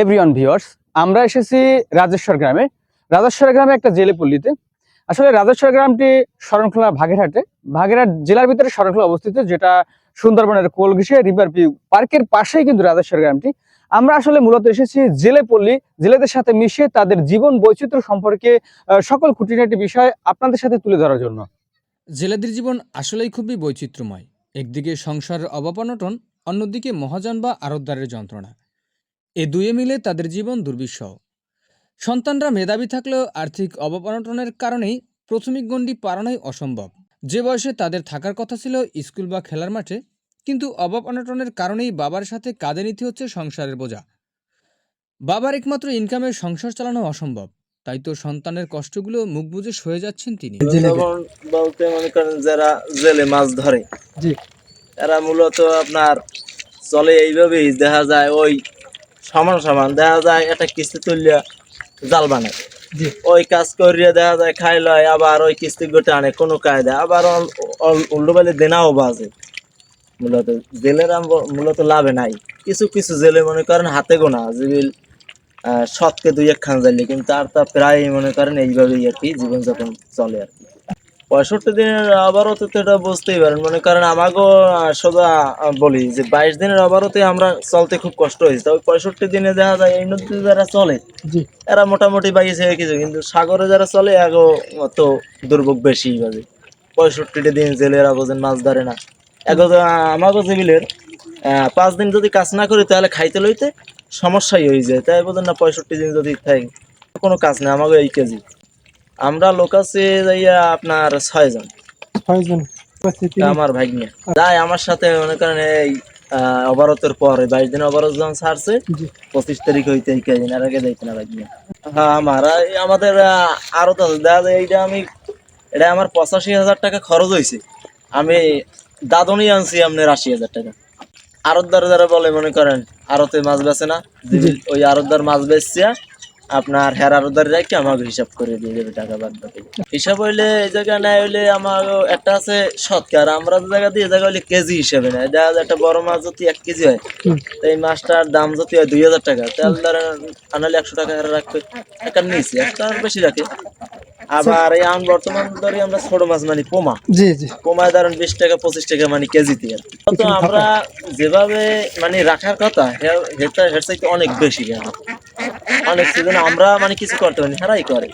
Everyone viewers, আমরা এসেছি রাজেশ্বর গ্রামে। রাজেশ্বর গ্রামে একটা জেলে পল্লীতে। আসলে রাজেশ্বর গ্রামটি শরণখোলা ভাগেরহাট জেলার ভিতরে শরণখোলা অবস্থিত, যেটা সুন্দরবনের কোল ঘেঁষে রিভার ভিউ পার্কের পাশেই কিন্তু রাজেশ্বর গ্রামটি। আমরা আসলে মূলত এসেছি জেলে পল্লী, জেলেদের সাথে মিশে তাদের জীবন বৈচিত্র্য সম্পর্কে সকল খুঁটিনাটি বিষয় আপনাদের সাথে তুলে ধরার জন্য। জেলেদের জীবন আসলেই খুবই বৈচিত্র্যময়। একদিকে সংসারের অভাব অনটন, অন্যদিকে মহাজন বা আড়তদারের যন্ত্রণা। এ দুয়ে মিলে তাদের জীবন দুর্বিষহ। সন্তানরা মেধাবী থাকলেও আর্থিক অভাব অনটনের কারণেই প্রাথমিক গণ্ডি পারানোই অসম্ভব। যে বয়সে তাদের থাকার কথা ছিল স্কুল বা খেলার মাঠে, কিন্তু অভাব অনটনের কারণেই বাবার সাথে কাঁধে নিতে হচ্ছে সংসারের বোঝা। বাবার একমাত্র ইনকামে সংসার চালানো অসম্ভব, তাই তো সন্তানের কষ্টগুলো মুখ বুজে সয়ে যাচ্ছেন তিনি। তখন বলতে মনে করেন যারা জেলে মাছ ধরে, এরা মূলত আপনার চলে এইভাবেই। দেখা যায় ওই সমান সমান দেখা যায় একটা কিস্তি তুলিয়া জাল বানায়, ওই কাজ করিয়া দেখা যায় খাই লয়, আবার ওই কিস্তি গোটে আনে কোনো কায়দা, আবার উল্টো বেলে দেনাও বাজে। মূলত জেলেরা মূলত লাভে নাই। কিছু কিছু জেলে মনে করেন হাতে গোনা জিবিল শতকে দুই এক খান যাইলে, কিন্তু আর তা প্রায় মনে করেন এইভাবেই আর কি জীবনযাপন চলে আর কি। 65 দিনের অবরোধে তো এটা বুঝতেই পারেন, মনে করেন আমাকেও সোজা বলি যে 22 দিনের অবরোধে আমরা চলতে খুব কষ্ট হয়েছে। তবে 65 দিনে দেখা যায় এই নদীতে যারা চলে এরা মোটামুটি বাইছে কিছু, কিন্তু সাগরে যারা চলে এগো অত দুর্ভোগ বেশি ভাবে। 65 দিন জেলেরা বোঝেন মাছ ধরে না। এগো আমাকেও সিভিলের 5 দিন যদি কাজ না করি তাহলে খাইতে লইতে সমস্যাই হয়ে যায়। তাই বোঝেন না 65 দিন যদি থাকে কোনো কাজ নেই। আমাকে এই কেজি আমরা লোক আছে যাইয়া আপনার 6 জন। আমার ভাগ্নে যাই আমার সাথে মনে করেন এই অবরোধের পরে 22 দিন অবরোধ যখন ছাড়ছে 25 তারিখ হইতে এই দিন আর আগে যাইতে না ভাগ্নে। হ্যাঁ আমাদের আরো তো দেখা যায় এটা আমার 85,000 টাকা খরচ হয়েছে। আমি দাদনই আনছি আপনার 80,000 টাকা। আড়তদার যারা বলে মনে করেন আড়তে মাছ বেচে না, ওই আড়তদার মাছ বেচছে আপনার হের আড়তদার রাখি আমাকে হিসাব করে দিয়ে দেবে টাকা বাদ বাকি। হিসাব হইলে এই জায়গা নেয় হইলে আমার একটা আছে সৎকার, আমরা যে জায়গা দিয়ে জায়গা হইলে কেজি হিসাবে নেয়। দেখা যায় একটা বড় মাছ যদি 1 কেজি হয়, তো এই মাছটার দাম যদি হয় 2,000 টাকা, তাহলে ধরেন আনালে 100 টাকা হেরে রাখবে, একটা নিচে একটা বেশি রাখে। আবার এই বর্তমান ধরি আমরা ছোট মাছ মানে পোমায় ধরেন 20 টাকা 25 টাকা মানে কেজিতে আর কি। তো আমরা যেভাবে মানে রাখার কথা হের চাইতে অনেক বেশি, অনেক সেজন্য আমরা মানে কিছু করতে পারি, হেরাই করে।